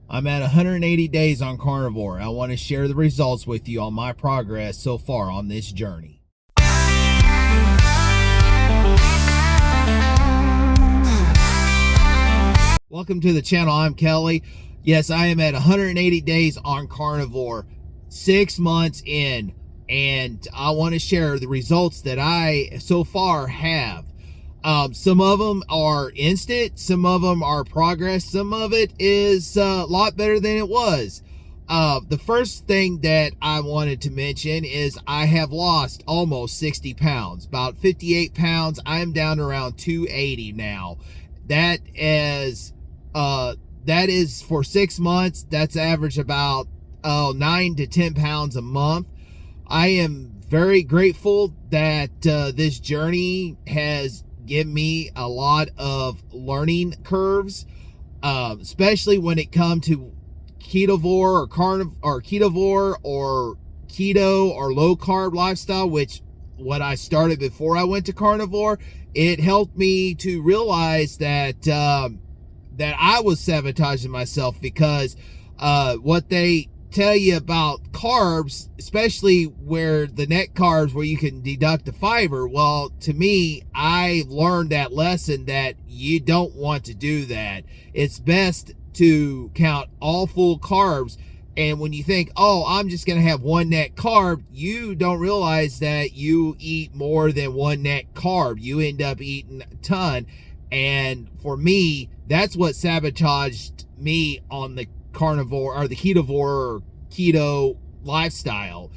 I'm at 180 days on Carnivore. I want to share the results with you on my progress so far on this journey. Welcome to the channel. I'm Kelly. Yes, I am at 180 days on Carnivore, 6 months in, and I want to share the results that I so far have. Some of them are instant, some of them are progress, some of it is a lot better than it was. The first thing that I wanted to mention is I have lost almost 60 pounds, about 58 pounds. I am down to around 280 now. That is for 6 months. That's average about 9 to 10 pounds a month. I am very grateful that this journey has given me a lot of learning curves, especially when it comes to ketovore or ketovore or keto or low carb lifestyle, which what I started before I went to Carnivore. It helped me to realize that that I was sabotaging myself, because what they tell you about carbs, especially where the net carbs where you can deduct the fiber, well, to me, I learned that lesson that you don't want to do that. It's best to count all full carbs. And when you think, oh, I'm just going to have one net carb, you don't realize that you eat more than one net carb. You end up eating a ton. And for me, that's what sabotaged me on the carnivore or the ketovore or keto lifestyle.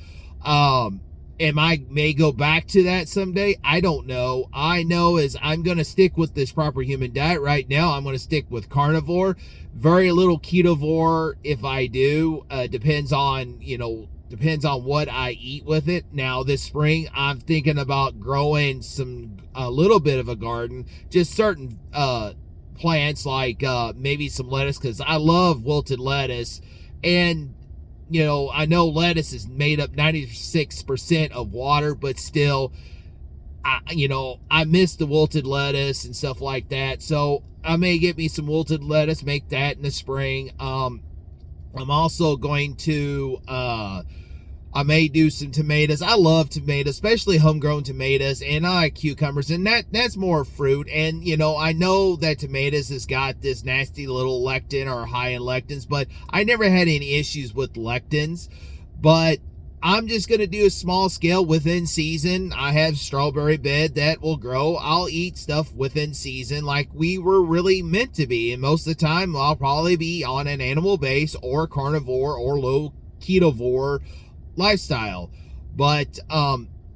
And I may go back to that someday. I don't know. I know is I'm going to stick with this proper human diet right now. I'm going to stick with carnivore. Very little ketovore if I do. Depends on what I eat with it. Now this spring, I'm thinking about growing a little bit of a garden, just certain plants like maybe some lettuce, because I love wilted lettuce. And I know lettuce is made up 96% of water, but still, I miss the wilted lettuce and stuff like that. So I may get me some wilted lettuce, make that in the spring. I'm also going to, I may do some tomatoes. I love tomatoes, especially homegrown tomatoes, and I like cucumbers, and that's more fruit. And, I know that tomatoes has got this nasty little lectin or high in lectins, but I never had any issues with lectins. But I'm just going to do a small scale within season. I have strawberry bed that will grow. I'll eat stuff within season like we were really meant to be. And most of the time, I'll probably be on an animal base or carnivore or low ketovore lifestyle. But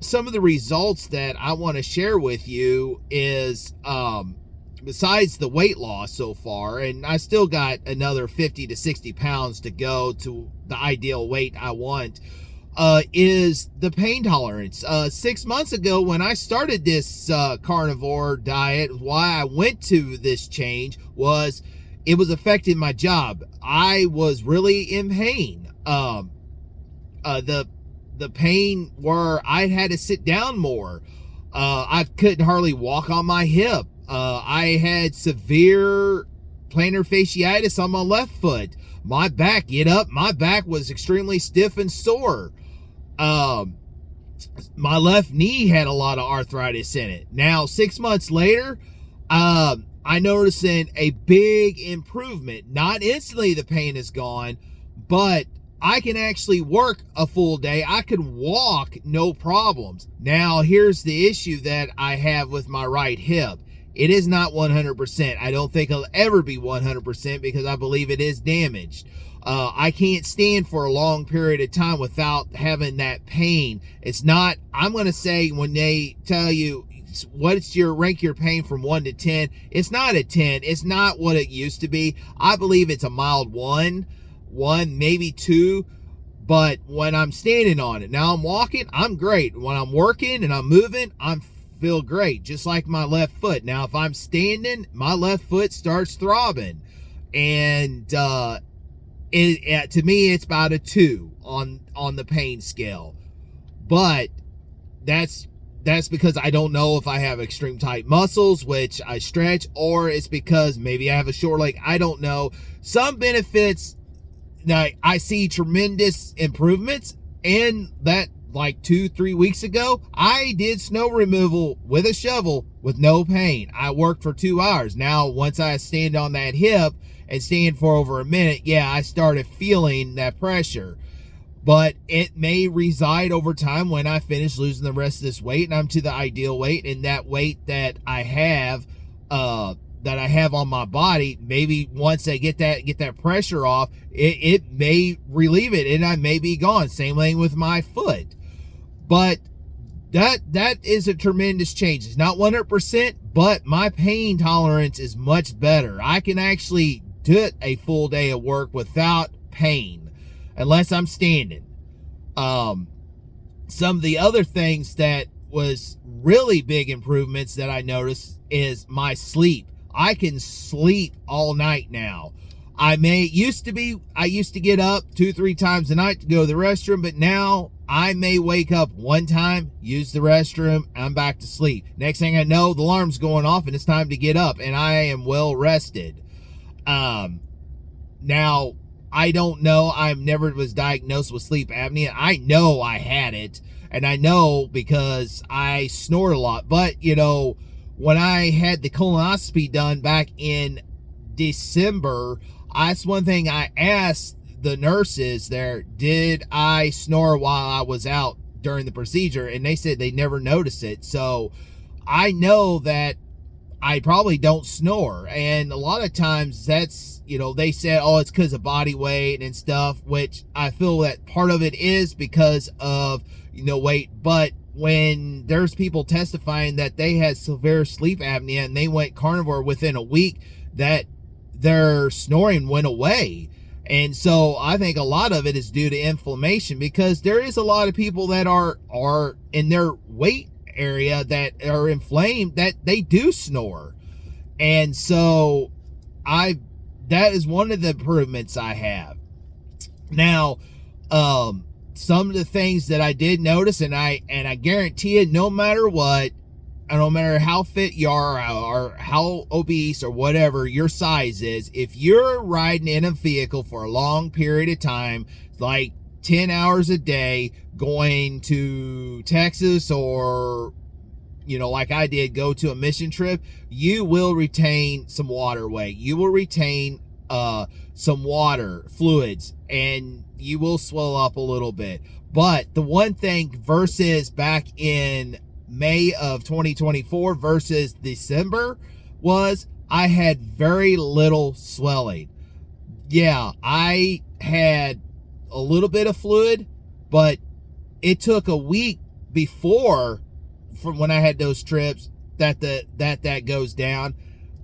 some of the results that I want to share with you is besides the weight loss so far, and I still got another 50 to 60 pounds to go to the ideal weight I want, is the pain tolerance. 6 months ago when I started this carnivore diet, why I went to this change was it was affecting my job. I was really in pain. The pain where I had to sit down more. I couldn't hardly walk on my hip. I had severe plantar fasciitis on my left foot. My back, my back was extremely stiff and sore. My left knee had a lot of arthritis in it. Now, 6 months later, I noticing a big improvement. Not instantly the pain is gone, but I can actually work a full day. I can walk, no problems. Now, here's the issue that I have with my right hip. It is not 100%. I don't think it'll ever be 100% because I believe it is damaged. I can't stand for a long period of time without having that pain. It's not, I'm going to say when they tell you, what's your rank your pain from 1 to 10? It's not a 10. It's not what it used to be. I believe it's a mild 1, maybe 2, but when I'm standing on it, now I'm walking, I'm great. When I'm working and I'm moving, I feel great, just like my left foot. Now, if I'm standing, my left foot starts throbbing, and to me, it's about a 2 on the pain scale. But that's because I don't know if I have extreme tight muscles, which I stretch, or it's because maybe I have a short leg. I don't know. Some benefits now I see tremendous improvements. And that, like 2-3 weeks ago, I did snow removal with a shovel with no pain. I worked for 2 hours. Now, once I stand on that hip and stand for over a minute, yeah, I started feeling that pressure. But it may reside over time when I finish losing the rest of this weight and I'm to the ideal weight, and that weight that I have on my body, maybe once I get that pressure off, it may relieve it and I may be gone. Same thing with my foot. But that is a tremendous change. It's not 100%, but my pain tolerance is much better. I can actually do a full day of work without pain, unless I'm standing. Some of the other things that was really big improvements that I noticed is my sleep. I can sleep all night now. I used to get up 2-3 times a night to go to the restroom, but now I may wake up one time, use the restroom, and I'm back to sleep. Next thing I know, the alarm's going off and it's time to get up, and I am well rested. Now, I don't know. I never was diagnosed with sleep apnea. I know I had it, and I know because I snore a lot. But, when I had the colonoscopy done back in December, that's one thing I asked the nurses there, did I snore while I was out during the procedure? And they said they never noticed it. So I know that I probably don't snore. And a lot of times that's, they said, oh, it's because of body weight and stuff, which I feel that part of it is because of, weight. But when there's people testifying that they had severe sleep apnea and they went carnivore within a week, that their snoring went away. And so I think a lot of it is due to inflammation, because there is a lot of people that are in their weight area that are inflamed, that they do snore. And so that is one of the improvements I have. Now, some of the things that I did notice, and I guarantee you, no matter what, and no matter how fit you are or how obese or whatever your size is, if you're riding in a vehicle for a long period of time, like 10 hours a day, going to Texas or, like I did, go to a mission trip, you will retain some water weight. You will retain some water fluids, and you will swell up a little bit. But the one thing versus back in May of 2024 versus December was I had very little swelling. Yeah, I had a little bit of fluid, but it took a week before, from when I had those trips, that goes down.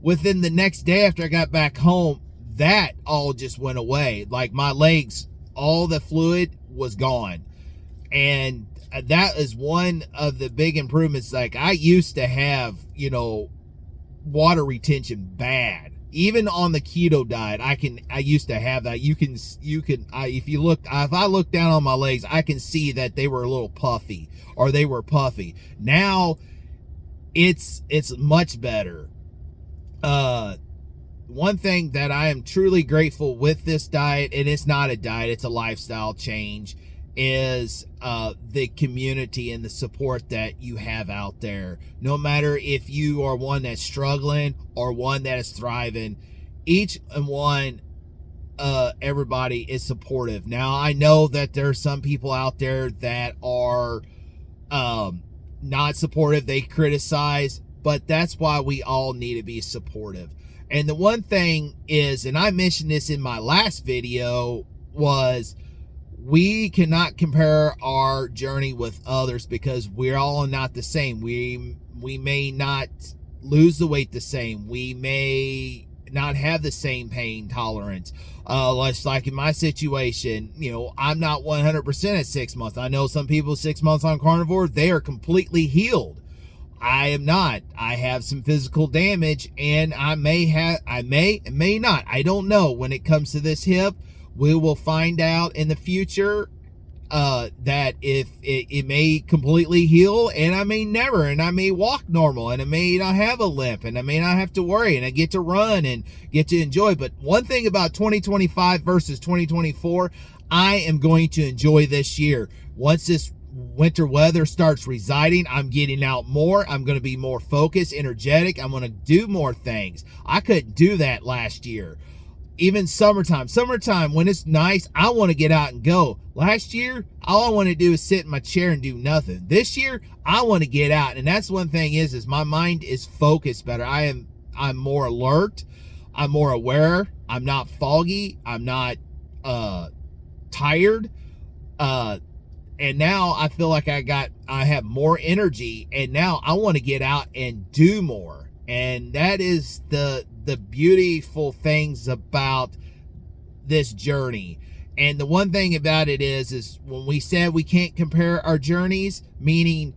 Within the next day after I got back home, that all just went away. Like my legs, all the fluid was gone. And that is one of the big improvements. Like I used to have, water retention bad. Even on the keto diet, I used to have that. If I look down on my legs, I can see that they were a little puffy, or they were puffy. Now it's much better. One thing that I am truly grateful with this diet, and it's not a diet, it's a lifestyle change, is the community and the support that you have out there. No matter if you are one that's struggling or one that is thriving, each and one, everybody is supportive. Now, I know that there are some people out there that are not supportive. They criticize, but that's why we all need to be supportive. And the one thing is, and I mentioned this in my last video, was we cannot compare our journey with others, because we're all not the same. We may not lose the weight the same. We may not have the same pain tolerance. Like in my situation, I'm not 100% at 6 months. I know some people 6 months on carnivore, they are completely healed. I am not. I have some physical damage, and I may not. I don't know. When it comes to this hip, we will find out in the future. that if it may completely heal, and I may never, and I may walk normal, and I may not have a limp, and I may not have to worry, and I get to run and get to enjoy. But one thing about 2025 versus 2024, I am going to enjoy this year. Once this winter weather starts residing, I'm getting out more. I'm going to be more focused, energetic. I'm going to do more things. I couldn't do that last year. Even summertime, when it's nice, I want to get out and go. Last year, all I want to do is sit in my chair and do nothing. This year, I want to get out. And that's one thing is my mind is focused better. I'm more alert. I'm more aware. I'm not foggy. I'm not tired. And now I feel like I have more energy, and now I want to get out and do more. And that is the beautiful things about this journey. And the one thing about it is when we said we can't compare our journeys, meaning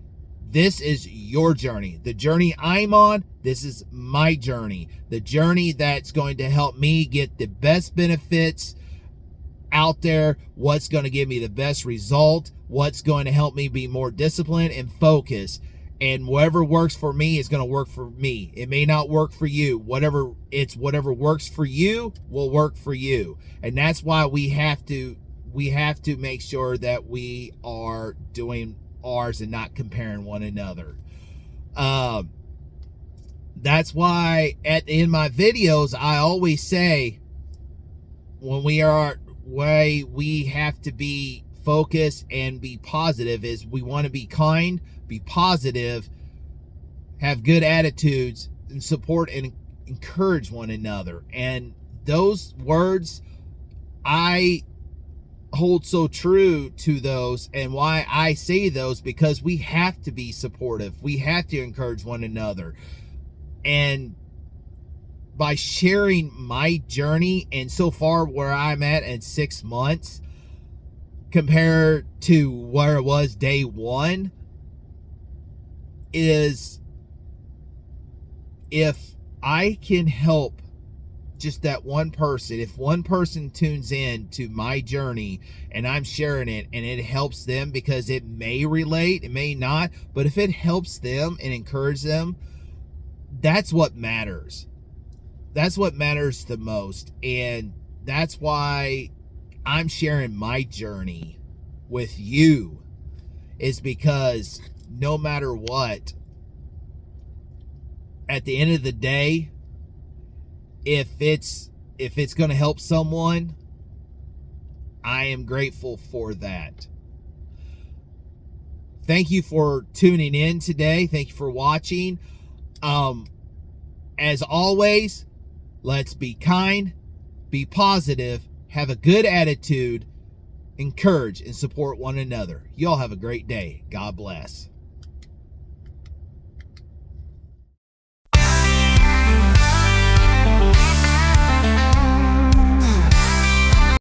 this is your journey. The journey I'm on, this is my journey. The journey that's going to help me get the best benefits out there, what's going to give me the best result, what's going to help me be more disciplined and focused. And whatever works for me is going to work for me. It may not work for you. Whatever works for you will work for you. And that's why we have to make sure that we are doing ours and not comparing one another. That's why in my videos I always say, when we have to be focused and be positive, is we want to be kind, be positive, have good attitudes, and support and encourage one another. And those words, I hold so true to those, and why I say those, because we have to be supportive. We have to encourage one another. And by sharing my journey, and so far where I'm at in 6 months compared to where it was day one, is if I can help just that one person, if one person tunes in to my journey and I'm sharing it and it helps them, because it may relate, it may not, but if it helps them and encourage them, that's what matters. That's what matters the most. And that's why I'm sharing my journey with you, is because no matter what, at the end of the day, if it's going to help someone, I am grateful for that. Thank you for tuning in today. Thank you for watching. As always, let's be kind, be positive, have a good attitude, encourage and support one another. Y'all have a great day. God bless.